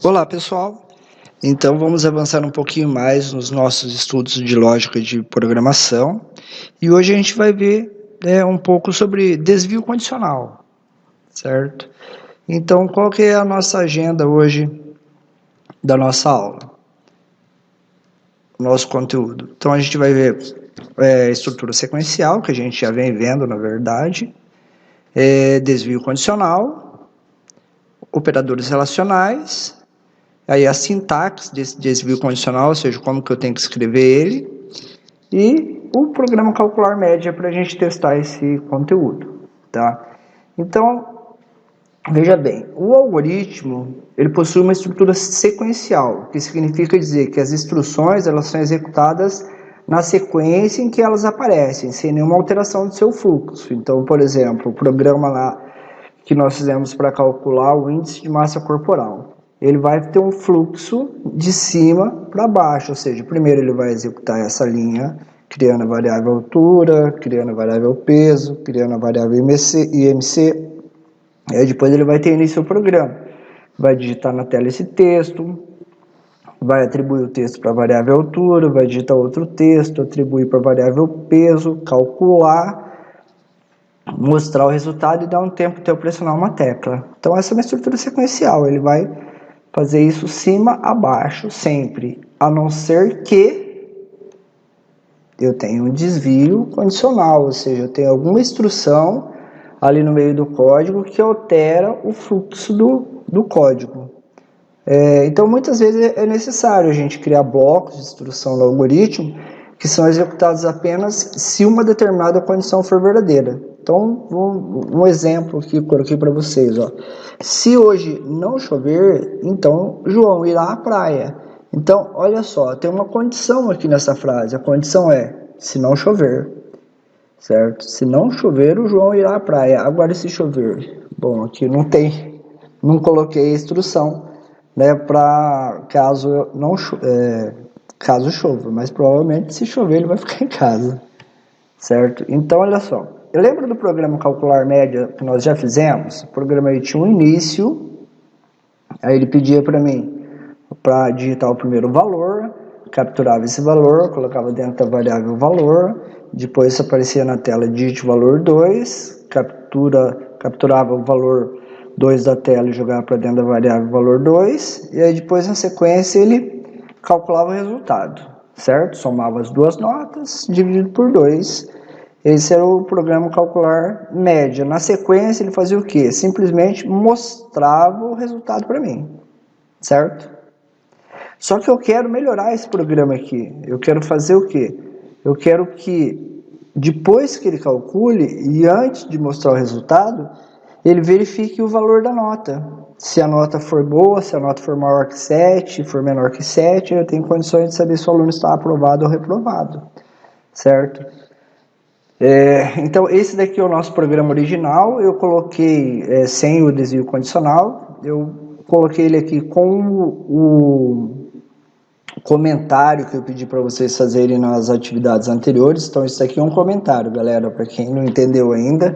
Olá, pessoal. Então, vamos avançar um pouquinho mais nos nossos estudos de lógica de programação. E hoje a gente vai ver um pouco sobre desvio condicional, certo? Então, qual que é a nossa agenda hoje da nossa aula? Nosso conteúdo. Então, a gente vai ver estrutura sequencial, que a gente já vem vendo, na verdade, desvio condicional, operadores relacionais, aí a sintaxe desse desvio condicional, ou seja, como que eu tenho que escrever ele, e o programa calcular média para a gente testar esse conteúdo, tá? Então, veja bem, o algoritmo, ele possui uma estrutura sequencial, que significa dizer que as instruções, elas são executadas na sequência em que elas aparecem, sem nenhuma alteração do seu fluxo. Então, por exemplo, o programa lá que nós fizemos para calcular o índice de massa corporal, ele vai ter um fluxo de cima para baixo, ou seja, primeiro ele vai executar essa linha, criando a variável altura, criando a variável peso, criando a variável IMC, e aí depois ele vai ter início ao programa, vai digitar na tela esse texto, vai atribuir o texto para a variável altura, vai digitar outro texto, atribuir para a variável peso, calcular, mostrar o resultado e dar um tempo até eu pressionar uma tecla. Então essa é uma estrutura sequencial, ele vai fazer isso cima a baixo sempre, a não ser que eu tenha um desvio condicional, ou seja, eu tenho alguma instrução ali no meio do código que altera o fluxo do código. Então muitas vezes é necessário a gente criar blocos de instrução no algoritmo que são executados apenas se uma determinada condição for verdadeira. Então, um exemplo que eu coloquei para vocês, ó. Se hoje não chover, então João irá à praia. Então, olha só, tem uma condição aqui nessa frase. A condição é, se não chover, certo? Se não chover, o João irá à praia. Agora, se chover? Bom, aqui não coloquei a instrução, né, para caso caso chova, mas provavelmente se chover ele vai ficar em casa, certo? Então, olha só. Eu lembro do programa calcular média que nós já fizemos. O programa aí tinha um início, aí ele pedia para mim para digitar o primeiro valor, capturava esse valor, colocava dentro da variável valor, depois aparecia na tela digite o valor 2, capturava o valor 2 da tela e jogava para dentro da variável valor 2, e aí depois na sequência ele calculava o resultado, certo? Somava as duas notas, dividido por 2. Esse era o programa calcular média. Na sequência, ele fazia o quê? Simplesmente mostrava o resultado para mim, certo? Só que eu quero melhorar esse programa aqui. Eu quero fazer o quê? Eu quero que, depois que ele calcule e antes de mostrar o resultado, ele verifique o valor da nota. Se a nota for boa, se a nota for maior que 7, for menor que 7, eu tenho condições de saber se o aluno está aprovado ou reprovado, certo? Então, esse daqui é o nosso programa original. Eu coloquei sem o desvio condicional. Eu coloquei ele aqui com o comentário que eu pedi para vocês fazerem nas atividades anteriores. Então, isso aqui é um comentário, galera, para quem não entendeu ainda,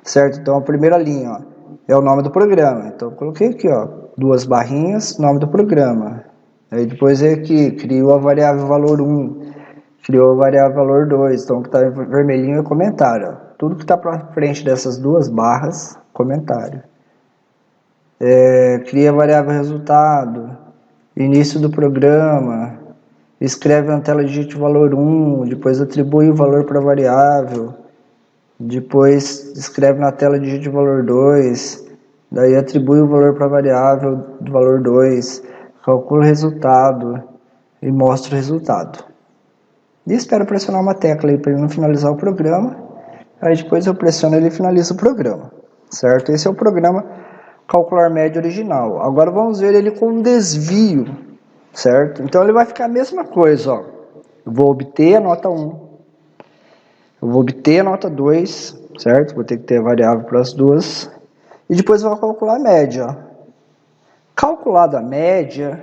certo? Então, a primeira linha, ó, é o nome do programa. Então, eu coloquei aqui, ó, 2 barrinhas, nome do programa. Aí, depois é aqui, criou a variável valor 1. Criou a variável valor 2, então o que está vermelhinho é comentário. Ó. Tudo que está para frente dessas 2 barras, comentário. Cria a variável resultado, início do programa, escreve na tela digite o valor 1, depois atribui o valor para a variável, depois escreve na tela digite o valor 2, daí atribui o valor para a variável do valor 2, calcula o resultado e mostra o resultado. E espero pressionar uma tecla aí para ele não finalizar o programa. Aí depois eu pressiono e ele finaliza o programa, certo? Esse é o programa calcular média original. Agora vamos ver ele com desvio, certo? Então ele vai ficar a mesma coisa, ó. Eu vou obter a nota 1, eu vou obter a nota 2, certo? Vou ter que ter a variável para as duas. E depois eu vou calcular a média, ó. Calculada a média,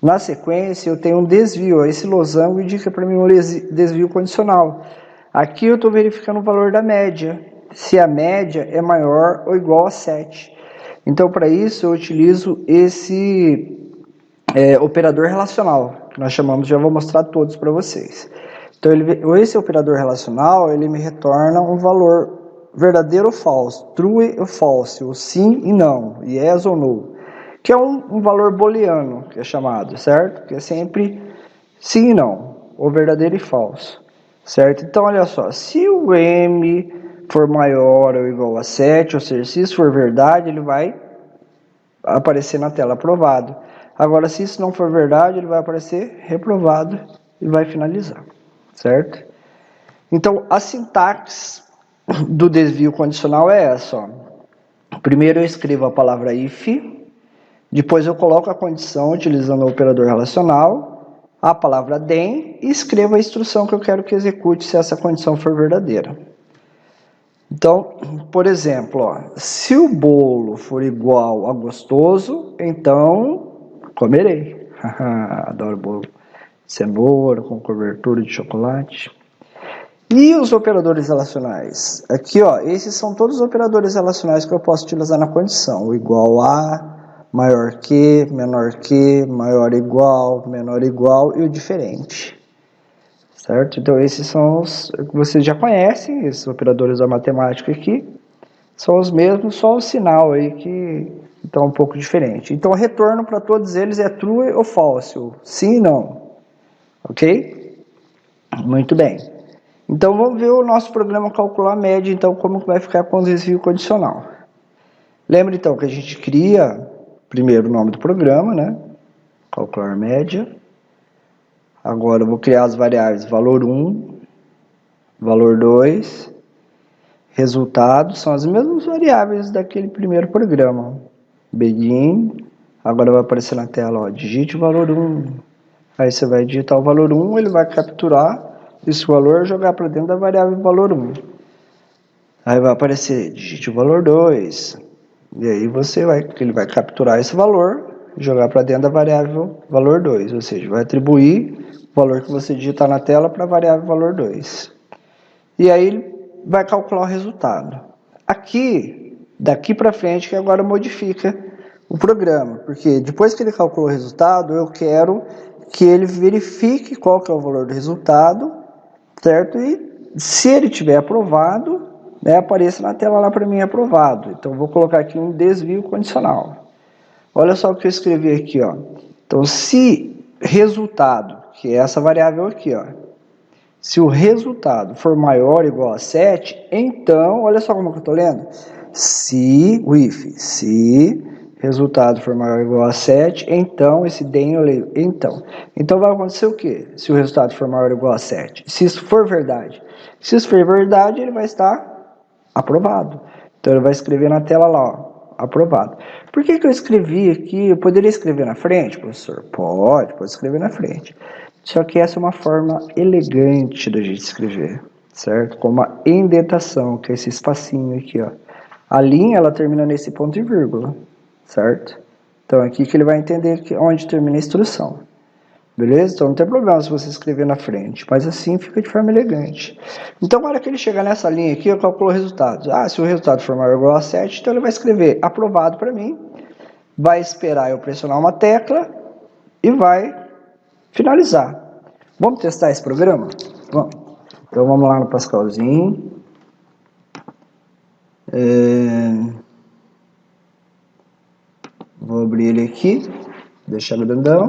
Na sequência, eu tenho um desvio. Esse losango indica para mim um desvio condicional. Aqui eu estou verificando o valor da média, se a média é maior ou igual a 7. Então, para isso, eu utilizo esse operador relacional, que nós chamamos, já vou mostrar todos para vocês. Então, esse operador relacional, ele me retorna um valor verdadeiro ou falso, true ou false, ou sim e não, yes ou no, que é um valor booleano, que é chamado, certo? Que é sempre sim e não, ou verdadeiro e falso, certo? Então, olha só, se o M for maior ou igual a 7, ou seja, se isso for verdade, ele vai aparecer na tela aprovado. Agora, se isso não for verdade, ele vai aparecer reprovado e vai finalizar, certo? Então, a sintaxe do desvio condicional é essa, ó. Primeiro eu escrevo a palavra if, depois eu coloco a condição utilizando o operador relacional, a palavra then e escrevo a instrução que eu quero que execute se essa condição for verdadeira. Então, por exemplo, ó, se o bolo for igual a gostoso, então comerei. Adoro bolo de cenoura com cobertura de chocolate. E os operadores relacionais? Aqui, ó, esses são todos os operadores relacionais que eu posso utilizar na condição. O igual a, maior que, maior igual, menor igual e o diferente. Certo? Então, esses são os que vocês já conhecem, esses operadores da matemática aqui. São os mesmos, só o sinal aí que está um pouco diferente. Então, o retorno para todos eles é true ou false, sim e não. Ok? Muito bem. Então, vamos ver o nosso programa calcular a média, então, como vai ficar com o desvio condicional. Lembra, então, que a gente cria primeiro o nome do programa, né? Calcular média. Agora, eu vou criar as variáveis valor 1, valor 2, resultado, são as mesmas variáveis daquele primeiro programa. Begin, agora vai aparecer na tela, ó, digite o valor 1. Aí você vai digitar o valor 1, ele vai capturar esse valor e jogar para dentro da variável valor 1. Aí vai aparecer, digite o valor 2. E aí ele vai capturar esse valor e jogar para dentro da variável valor 2. Ou seja, vai atribuir o valor que você digitar na tela para a variável valor 2. E aí ele vai calcular o resultado. Aqui, daqui para frente, que agora modifica o programa. Porque depois que ele calculou o resultado, eu quero que ele verifique qual que é o valor do resultado, certo? E se ele tiver aprovado, né, apareça na tela lá para mim aprovado. Então, vou colocar aqui um desvio condicional. Olha só o que eu escrevi aqui, ó. Então, se resultado, que é essa variável aqui, ó, se o resultado for maior ou igual a 7, então, olha só como que eu estou lendo. Se resultado for maior ou igual a 7, então, esse then eu leio, então. Então, vai acontecer o quê? Se o resultado for maior ou igual a 7? Se isso for verdade. Se isso for verdade, ele vai estar aprovado. Então, ele vai escrever na tela lá, ó, aprovado. Por que eu escrevi aqui? Eu poderia escrever na frente, professor? Pode escrever na frente. Só que essa é uma forma elegante da gente escrever, certo? Com uma indentação, que é esse espacinho aqui, ó. A linha, ela termina nesse ponto e vírgula, certo? Então, aqui que ele vai entender onde termina a instrução. Beleza? Então, não tem problema se você escrever na frente, mas assim fica de forma elegante. Então, na hora que ele chegar nessa linha aqui, eu calculo o resultado. Se o resultado for maior ou igual a 7, então ele vai escrever aprovado para mim, vai esperar eu pressionar uma tecla e vai finalizar. Vamos testar esse programa? Vamos. Então, vamos lá no Pascalzinho. Vou abrir ele aqui, deixar grandão.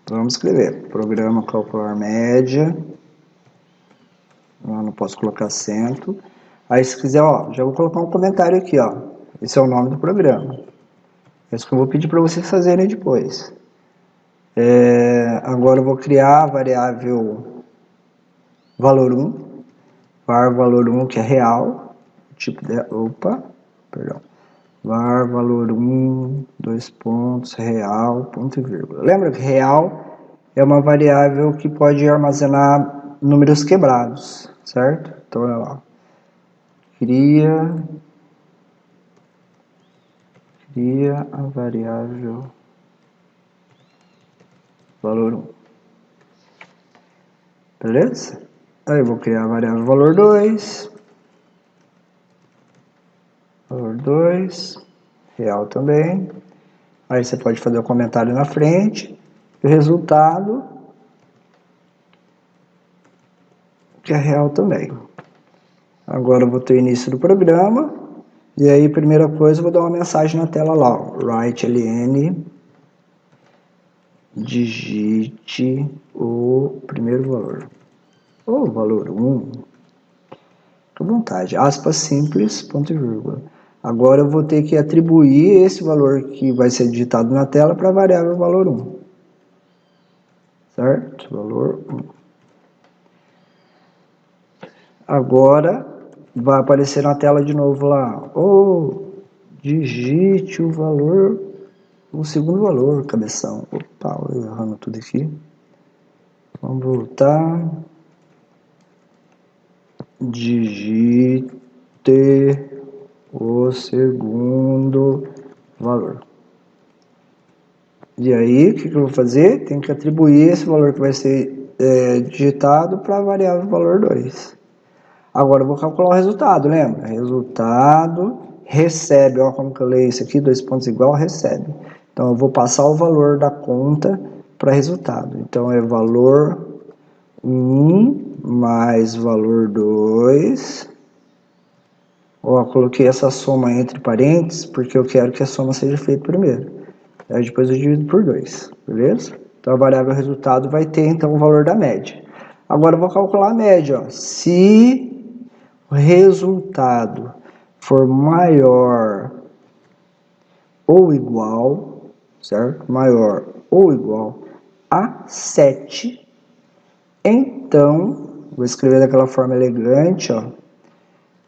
Vamos escrever. Programa calcular média. Eu não posso colocar acento. Aí, se quiser, ó, já vou colocar um comentário aqui, ó. Esse é o nome do programa. É isso que eu vou pedir para vocês fazerem depois. Agora eu vou criar a variável valor 1. Var valor 1, que é real. Tipo de... Var valor 1, dois pontos, real, ponto e vírgula. Lembra que real é uma variável que pode armazenar números quebrados, certo? Então, olha lá. Cria cria a variável valor 1. Beleza? Aí eu vou criar a variável valor 2. Valor 2. Real também. Aí você pode fazer o comentário na frente. O resultado, que é real também. Agora eu vou ter o início do programa. E aí, primeira coisa, eu vou dar uma mensagem na tela lá. Ó. Write ln. Digite o primeiro valor. Ou valor 1. Fica à vontade. Aspas simples, ponto e vírgula. Agora eu vou ter que atribuir esse valor que vai ser digitado na tela para a variável valor 1. Certo? Valor 1. Agora vai aparecer na tela de novo lá. Digite o valor, o segundo valor, cabeção. Opa, eu errando tudo aqui. Vamos voltar. Digite o segundo valor. E aí, o que eu vou fazer? Tenho que atribuir esse valor que vai ser digitado para a variável valor 2. Agora eu vou calcular o resultado, lembra? Resultado recebe, ó, como que eu leio isso aqui, 2 pontos igual, recebe. Então eu vou passar o valor da conta para resultado. Então é valor 1 mais valor 2. Ó, coloquei essa soma entre parênteses porque eu quero que a soma seja feita primeiro. Aí depois eu divido por 2, beleza? Então a variável resultado vai ter então o valor da média. Agora eu vou calcular a média, ó. Se o resultado for maior ou igual, certo? Maior ou igual a 7, então, vou escrever daquela forma elegante, ó.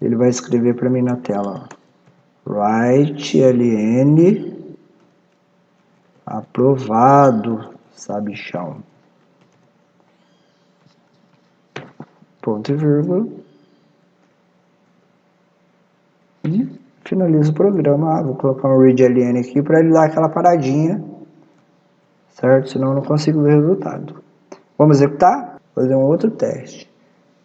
Ele vai escrever para mim na tela, ó. Write ln aprovado, sabichão. Ponto e vírgula. E finalizo o programa. Vou colocar um readln aqui para ele dar aquela paradinha, certo? Senão eu não consigo ver o resultado. Vamos executar? Fazer um outro teste.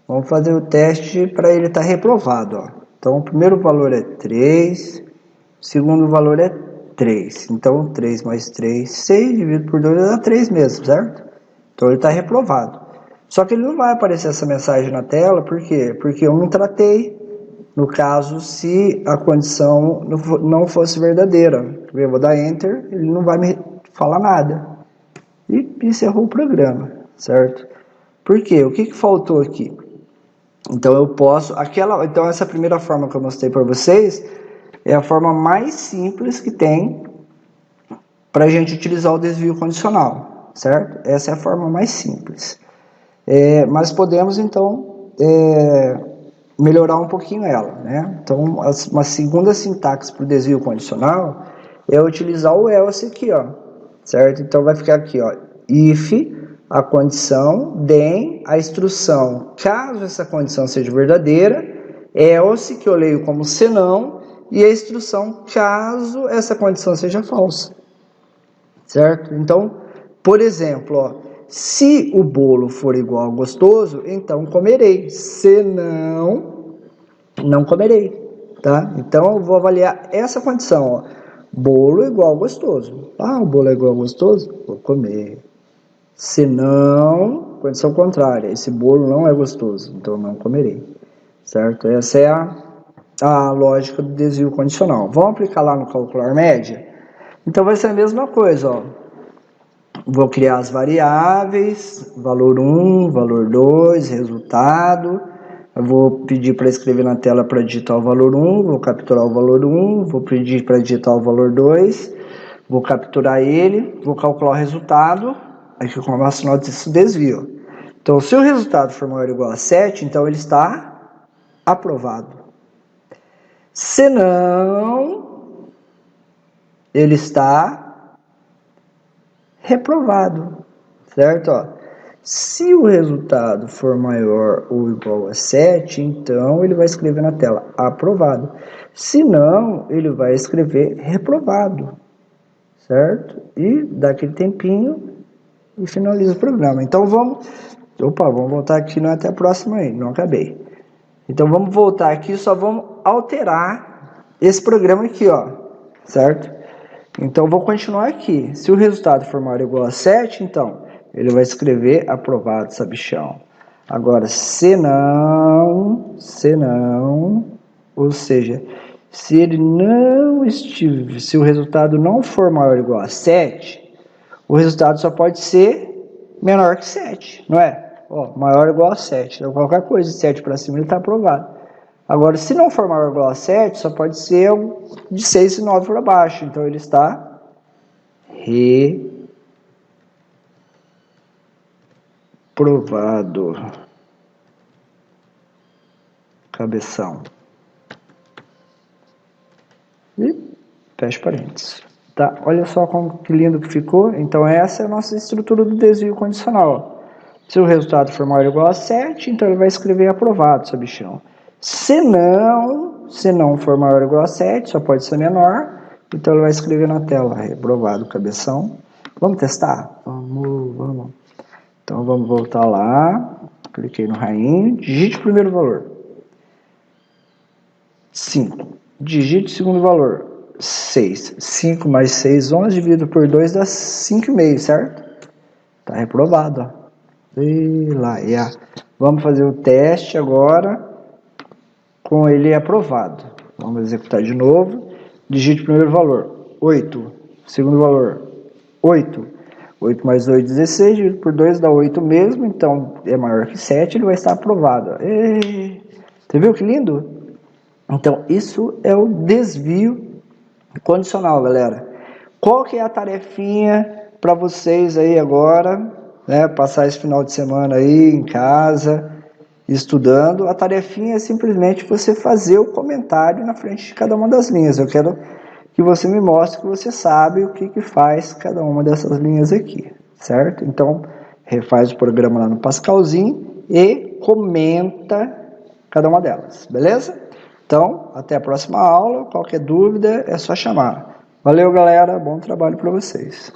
Vamos fazer o teste para ele estar reprovado, ó. Então, o primeiro valor é 3, o segundo valor é 3. Então, 3 mais 3, 6, dividido por 2 dá 3 mesmo, certo? Então, ele está reprovado. Só que ele não vai aparecer essa mensagem na tela, por quê? Porque eu não tratei, no caso, se a condição não fosse verdadeira. Eu vou dar Enter, ele não vai me falar nada. E encerrou o programa, certo? Por quê? O que faltou aqui? Então eu posso, então essa primeira forma que eu mostrei para vocês é a forma mais simples que tem para a gente utilizar o desvio condicional, certo? Essa é a forma mais simples. Mas podemos então melhorar um pouquinho ela, né? Então uma segunda sintaxe para o desvio condicional é utilizar o else aqui, ó, certo? Então vai ficar aqui, ó, if a condição, then a instrução, caso essa condição seja verdadeira, else, que eu leio como senão, e a instrução, caso essa condição seja falsa, certo? Então, por exemplo, ó, se o bolo for igual ao gostoso, então comerei, senão, não comerei, tá? Então, eu vou avaliar essa condição, ó, bolo igual ao gostoso. Ah, o bolo é igual ao gostoso? Vou comer. Se não, condição contrária, esse bolo não é gostoso, então não comerei, certo? Essa é a lógica do desvio condicional. Vamos aplicar lá no calcular média? Então vai ser a mesma coisa, ó. Vou criar as variáveis, valor 1, valor 2, resultado. Eu vou pedir para escrever na tela para digitar o valor 1, vou capturar o valor 1, vou pedir para digitar o valor 2, vou capturar ele, vou calcular o resultado. Aqui com a sinal de desvio. Então, se o resultado for maior ou igual a 7, então ele está aprovado. Se não, ele está reprovado, certo? Ó, Se o resultado for maior ou igual a 7, então ele vai escrever na tela aprovado. Se não, ele vai escrever reprovado, certo? E dá aquele tempinho e finaliza o programa. Então vamos voltar aqui, não é até a próxima aí, não acabei. Então vamos voltar aqui, só vamos alterar esse programa aqui, ó, certo? Então vou continuar aqui. Se o resultado for maior ou igual a 7, então ele vai escrever aprovado, sabichão. Agora, se não, ou seja, se ele não estiver, se o resultado não for maior ou igual a 7, o resultado só pode ser menor que 7, não é? Ó, maior ou igual a 7. Então, qualquer coisa de 7 para cima ele está aprovado. Agora, se não for maior ou igual a 7, só pode ser de 6 e 9 para baixo. Então, ele está reprovado. Cabeção. E fecha parênteses. Tá? Olha só como que lindo que ficou. Então, essa é a nossa estrutura do desvio condicional. Se o resultado for maior ou igual a 7, então ele vai escrever aprovado, sabichão. Se não for maior ou igual a 7, só pode ser menor, então ele vai escrever na tela, reprovado, cabeção. Vamos testar? Vamos. Então vamos voltar lá, cliquei no rainho, digite o primeiro valor. 5. Digite o segundo valor. 6. 5 mais 6, 11, dividido por 2 dá 5,5, certo? Tá reprovado, ó. Vamos fazer o teste agora com ele aprovado. Vamos executar de novo. Digite o primeiro valor, 8. Segundo valor, 8. 8 mais 8, 16, dividido por 2 dá 8 mesmo, então é maior que 7, ele vai estar aprovado. Você viu que lindo? Então, isso é o desvio condicional, galera. Qual que é a tarefinha para vocês aí agora, né, passar esse final de semana aí em casa, estudando? A tarefinha é simplesmente você fazer o comentário na frente de cada uma das linhas. Eu quero que você me mostre que você sabe o que faz cada uma dessas linhas aqui, certo? Então, refaz o programa lá no Pascalzinho e comenta cada uma delas, beleza? Então, até a próxima aula. Qualquer dúvida é só chamar. Valeu, galera. Bom trabalho para vocês.